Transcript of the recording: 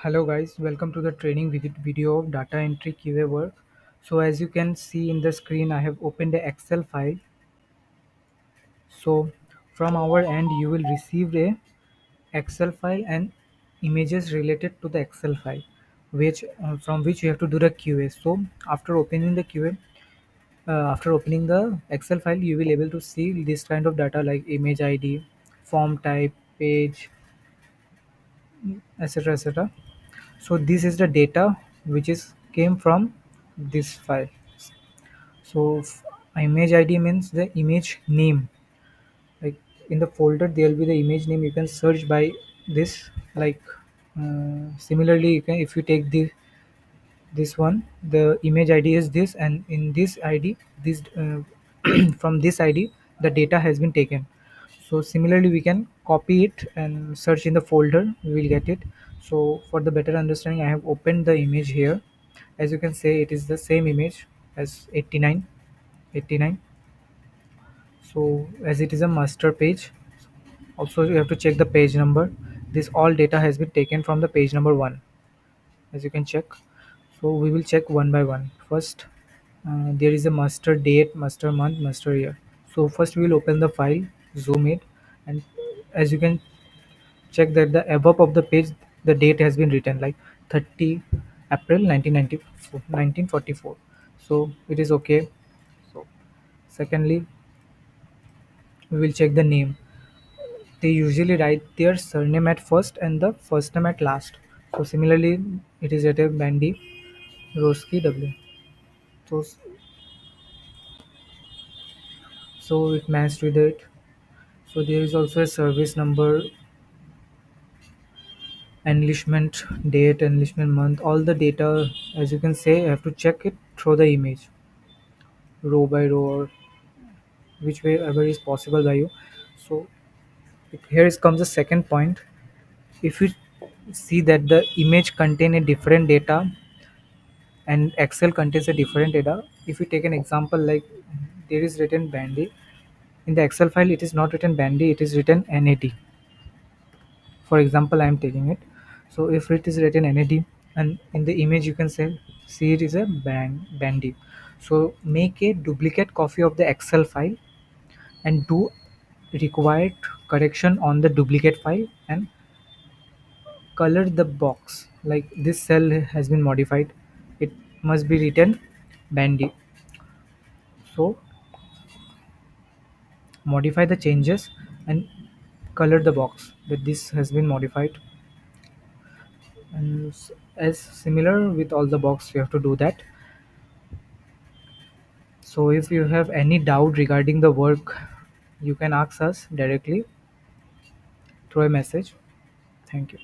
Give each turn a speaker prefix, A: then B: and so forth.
A: Hello guys, welcome to the training video of data entry QA work. So as you can see in the screen, I have opened the Excel file. So from our end, you will receive a Excel file and images related to the Excel file, which from which you have to do the QA. So after opening the QA, after opening the Excel file, you will able to see this kind of data like image ID, form type, page, etc. etc. So this is the data which is came from this file. So image id means the image name, like in the folder there will be the image name. You can search by this, like similarly you can, if you take this one, the image id is this, and in this id, this from this id the data has been taken. So similarly we can copy it and search in the folder, we will get it. So for the better understanding, I have opened the image here. As you can say, it is the same image as 89. So as it is a master page, also you have to check the page number. This all data has been taken from the page number 1, as you can check. So we will check one by one. First, there is a master date, master month, master year. So first we will open the file, zoom it, and as you can check that the above of the page, the date has been written like 30 April 1994, 1944. So it is okay. So secondly, we will check the name. They usually write their surname at first and the first name at last. So similarly, it is at a Bandy Roski W. So so it matched with it. So there is also a service number, enlistment date, enlistment month. All the data, as you can say, you have to check it through the image, row by row, or which way ever is possible by you. So comes the second point. If you see that the image contain a different data and Excel contains a different data, if you take an example like there is written Bandy in the Excel file, it is not written Bandy, it is written NAD. For example, I am taking it. So if it is written NAD and in the image you can say see it is a Bandy. So make a duplicate copy of the Excel file and do required correction on the duplicate file and color the box like this cell has been modified, it must be written Bandy. So modify the changes and color the box that this has been modified, and as similar with all the box you have to do that. So if you have any doubt regarding the work, you can ask us directly through a message. Thank you.